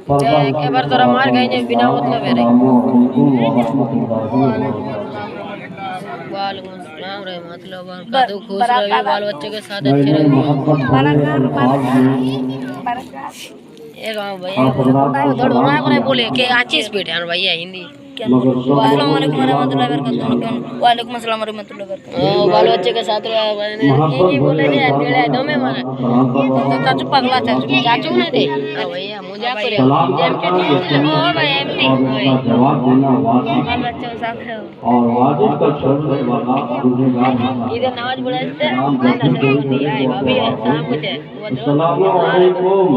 के बार तोरा मार गए जे बिना मतलब है रे। वालेकुम अस्सलाम रहमतुल्लाह बरकातहू। खुश रहिए, बाल बच्चे के साथ अच्छे रहिए। एक भैया दौड़ घुमा करे बोले कि अच्छी स्पीड है भैया हिंदी। अस्सलाम वालेकुम रहमतुल्लाहि वबरकातुहू। वालेकुम अस्सलाम रहमतुल्लाहि वबरकातुहू। बाल बच्चे के साथ ये बोले जे तेरे दो में मारे तो चाचू पगला चाचू नहीं दे भैया मुझे करे जेम के ओ भाई एमटी जवाब देना वाजिब बाल बच्चे के साथ और वाजिब का छोड़ने वाला गुनहगार है। इधर नमाज पढ़ते नहीं ना नहीं आए भाभी सलाम कुछ है अस्सलाम वालेकुम।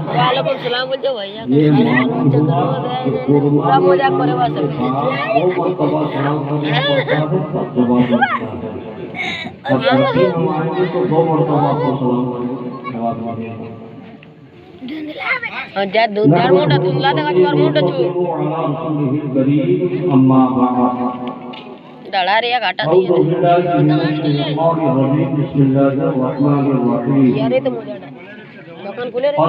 वालेकुम सलाम बोल दो भैया पूरा मजाक करे बस जा दो चार मोटा तुम ला देगा चार मोटा छु डला रे घाटा दिए यार ये तो मुझे दुकान खुले रही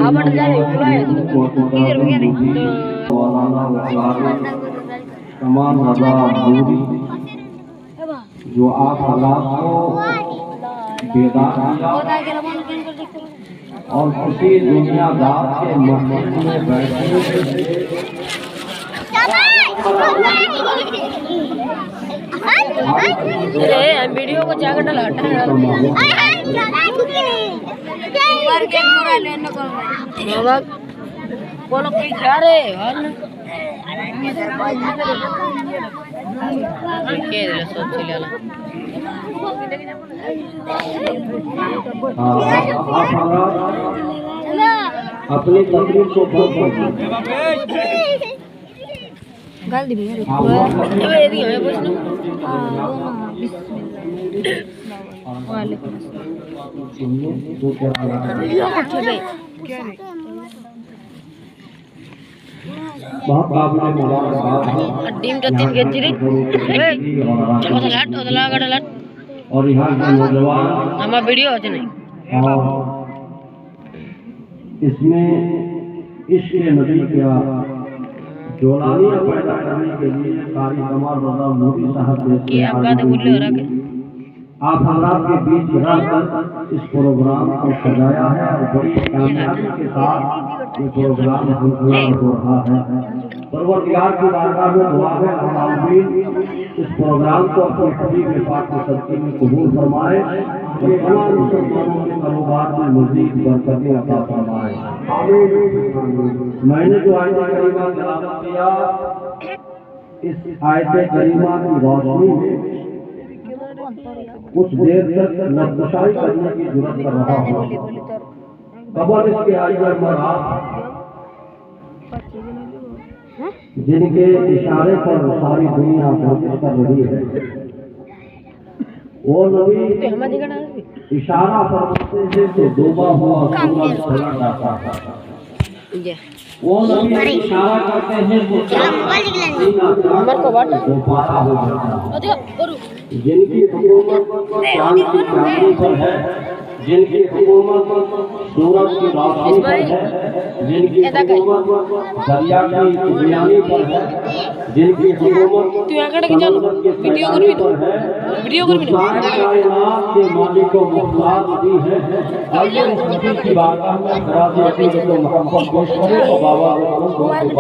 आवट जा रही खुला है किधर गया रे तमाम रजा दूरी जो आप हालात को बेदार किया और किसी दुनियादार के मस्जिद में बैठने अरे वीडियो को जाकर डाला बाबा बोलो कोई खा रे अपनी तकलीफ को गाल दी भैया वालेकुम टीम तो तीन के चिरे चलो लट गड़ लट और यहाँ के नौजवान हमारा वीडियो होते नहीं इसमें इश्क नबी का जोलानियां पैदा करने के लिए कारी कमाल रजा मोदी साहब ये आपका तो बोले हो रहा है आप हमारा के बीच रहकर इस प्रोग्राम को सजाया है और बड़ी कामयाबी के साथ ये प्रोग्राम पूरा हो रहा है। परवरदिगार की बारगाह में दुआ है आमीन इस प्रोग्राम को अपनी हबीब के पाक की सदक़े में कबूल फरमाए और तमाम मुसलमानों के कारोबार में मज़ीद बरकतें अता फरमाए आमीन। मैंने जो आयत करीमा तिलावत किया इस आयत करीमा की रोशनी में कुछ देर तक नक्शाई करने की जरूरत कर रहा हूँ। कबर इसके आइए मराब जिनके इशारे पर सारी दुनिया कोशिश कर रही है वो नबी इशारा फरमाते हैं तो डूबा हुआ सूरज चला जाता है। वो नबी इशारा करते हैं तो दोबारा हो जाता है। जिनकी हुकूमत क्रांति पर है जिनकी हुकूमत सूरज की रोशनी पर है जिनकी हुकूमत दरिया की उद्यानी पर है जिनकी हुकूमत वीडियो कर भी दो वीडियो कर भी दो कायनात के मालिक को मुख्तार दी है। आइए नबी की बारगाह में खराज अकीदत को मुकम्मल पेश करें तो बाबा हमारा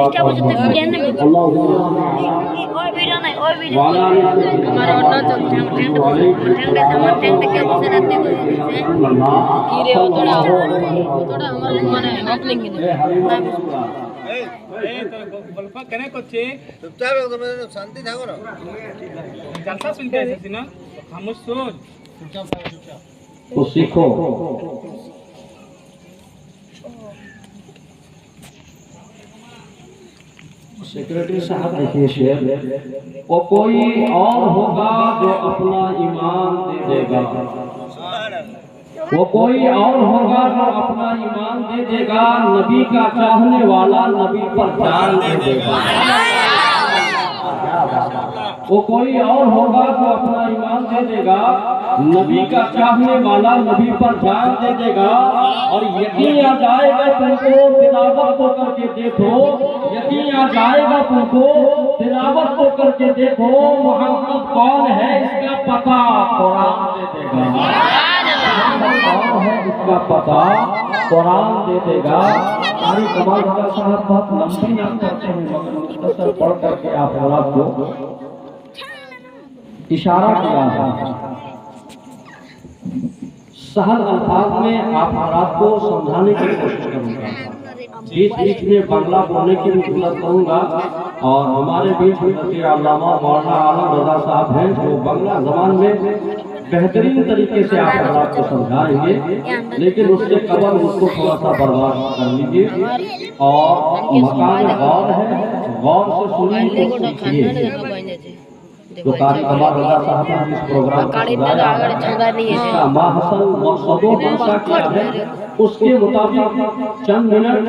और हीरे थोड़ा हमारे माने ओपनिंग কেনে করছে শান্তি থাকো না জলসা শুনতে আসছিস না খামোশ শুন तो सीखो सेक्रेटरी साहब देखिए शेर वो कोई और होगा जो अपना ईमान दे देगा वो कोई और होगा जो अपना ईमान दे देगा नबी का चाहने वाला नबी पर जान दे देगा। वो कोई और होगा जो अपना ईमान दे देगा नबी का चाहने वाला नबी पर जान दे देगा और यकीन आ जाएगा तुमको तिलावत को करके देखो, यकीन आ जाएगा तुमको तिलावत को करके देखो, मोहम्मद कौन है इसका पता कुरान दे देगा। कौन है इसका पता कुरान दे देगा। सारी कमाल साहब बहुत लंबी नाम करते हैं मगर मुख्तसर पढ़ करके आप औलाद को इशारा किया है। सहल अल्फाज में आप औलाद को समझाने की कोशिश करूंगा। बीच बीच में बांग्ला बोलने की भी जरूरत करूंगा और हमारे बीच में अल्लामा मौलाना आलम रजा साहब हैं जो बांग्ला जबान में बेहतरीन तरीके से आप औलाद को समझाएंगे, लेकिन उससे कबल उसको थोड़ा सा बर्दाश्त कर लीजिए और मकान गौर है, गौर से सुनिए। तो कारी कमाल रजा साहब ने इस प्रोग्राम का इसका माहसल मकसदों मंशा क्या है उसके मुताबिक चंद मिनट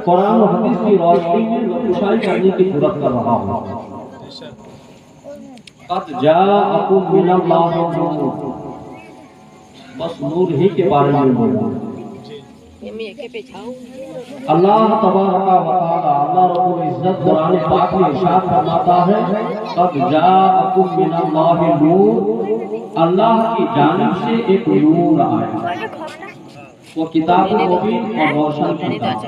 कुरान और हदीस की रोशनी में रोशाई करने की जरूरत कर रहा हूँ। कद जाअकुम मिनल्लाहि नूर, बस नूर ही के बारे में बोलूं। अल्लाह तबारक व तआला अल्लाह रब्बुल इज्जत कुरान पाक में इरशाद फरमाता है कद जाअकुम मिनल्लाहि नूर, अल्लाह की जानिब से एक नूर आया। वो किताब मुबीन और रोशन किताब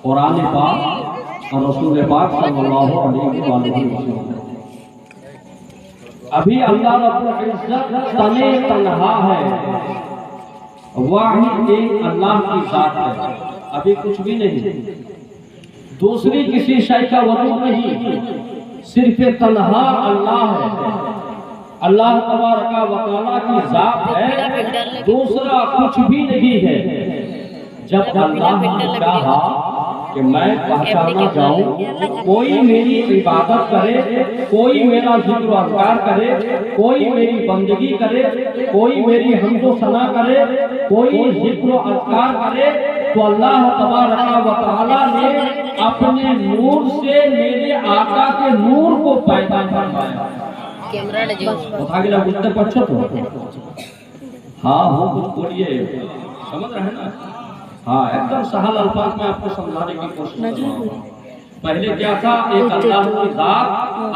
कुरान पाक और रसूल पाक सल्लल्लाहु अलैहि वसल्लम। अभी अल्लाह रब्बुल इज्जत तने तन्हा है, वाहिद एक अल्लाह की जात है, अभी कुछ भी नहीं, दूसरी किसी शय का वजूद नहीं, सिर्फ तन्हा अल्लाह है। अल्लाह तबारक व तआला की जात है, दूसरा कुछ भी नहीं है। जब अल्लाह ने चाहा कि मैं पहचाना जाऊं, कोई मेरी इबादत करे, कोई मेरा जिक्र अज़कार करे, कोई मेरी बंदगी करे, कोई मेरी हम्दो सना करे, कोई जिक्र अज़कार करे, तो अल्लाह तबारक व तआला ने अपने नूर से मेरे आका के नूर को पैदा फरमाया। बुझते पड़छो तो हाँ हो कुछ बोलिए, समझ रहे हैं ना? हाँ एकदम सहल अल्फाज में आपको समझाने की कोशिश कर रहा हूँ। पहले क्या था, एक अल्लाह की जात,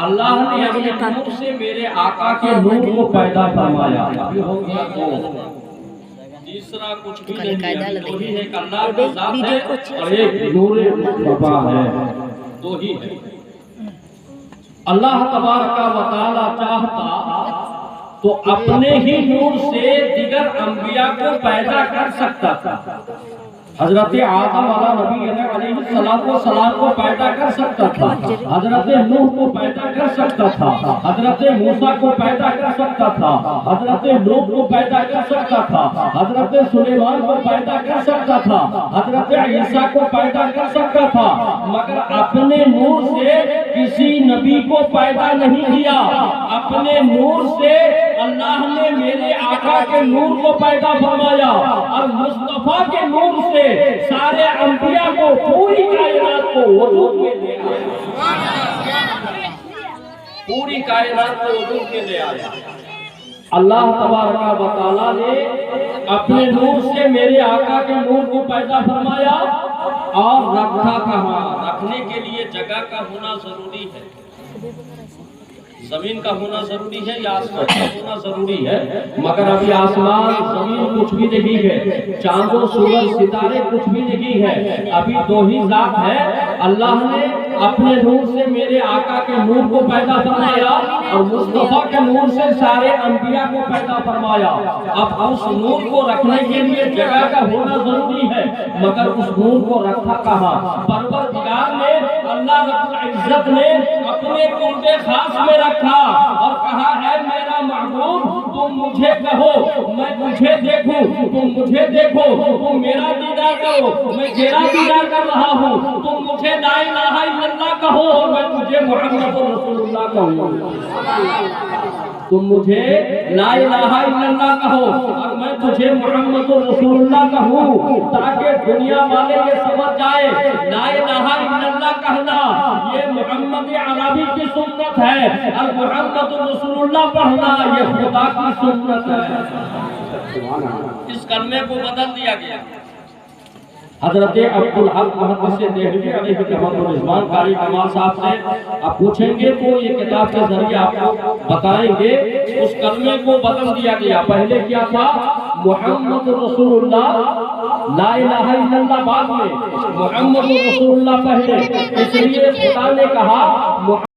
अल्लाह ने अपने नूर से मेरे आका के नूर को पैदा फरमाया। अभी हो गया तो तीसरा कुछ भी नहीं है, दो ही है, एक अल्लाह की जात है और एक नूर मुस्तफा है, दो ही है। अल्लाह तबारक व तआला चाहता तो अपने ही नूर से दिगर अंबिया को पैदा कर सकता था। हजरत आदम वाला नबी अलैहिस्सलाम को पैदा कर सकता था, हजरत नूह को पैदा कर सकता था, हजरत मूसा को पैदा कर सकता था, हजरत लूत को पैदा कर सकता था, हजरत सुलेमान को पैदा कर सकता था, हजरत ईसा को पैदा कर सकता था, मगर अपने नूर से किसी नबी को पैदा नहीं किया। अपने नूर से अल्लाह ने मेरे आका के नूर को पैदा फरमाया और मुस्तफा के नूर से सारे अंबिया को, पूरी कायनात को वजूद में ले आया, पूरी कायनात को वजूद में ले आया। अल्लाह तबारक व तआला ने अपने नूर से मेरे आका के नूर को पैदा फरमाया और रखा कहाँ, रखने के लिए जगह का होना जरूरी है। जमीन का होना जरूरी है या आसमान का होना जरूरी है, मगर अभी आसमान जमीन कुछ भी नहीं है, चांदों सूरज सितारे कुछ भी नहीं है, अभी दो ही जात है। अल्लाह ने अपने नूर से मेरे आका के नूर को पैदा फरमाया और मुस्तफा के नूर से सारे अंबिया को पैदा फरमाया। अब उस नूर को रखने के लिए जगह का होना जरूरी है, मगर उस नूर को रखा कहाँ? परवरदिगार ने, अल्लाह रब्बुल इज्जत ने अपने कुर्बे खास में रखा और कहा है मेरा महबूब तुम मुझे कहो मैं तुझे देखूं, तुम मुझे देखो तुम मेरा दीदार करो, मैं तेरा दीदार कर रहा हूँ, तुम मुझे ला इलाहा इल्लल्लाह कहो और मैं तुझे मुहम्मदुर रसूलुल्लाह कहूँ, तुम मुझे ला इलाहा इल्लल्लाह कहो और मैं तुझे मोहम्मद रसूलुल्लाह कहूँ ताकि दुनिया वाले ये समझ जाए ला इलाहा इल्लल्लाह कहना ये मोहम्मद अरबी की सुन्नत है और मोहम्मद रसूलुल्लाह पढ़ना ये खुदा की सुन्नत है। इस कलमे को बदल दिया गया। हजरत अब्दुल हक मुहद्दिस देहलवी अलैहि रहमतुल्लाह कारी कमाल साहब से आप पूछेंगे तो ये किताब के जरिए आपको बताएंगे उस कलमे को बदल दिया गया। पहले क्या था मोहम्मद रसूलुल्लाह ला इलाहा इल्लल्लाह बाद में मोहम्मद रसूलुल्लाह पहले, इसलिए खुदा ने कहा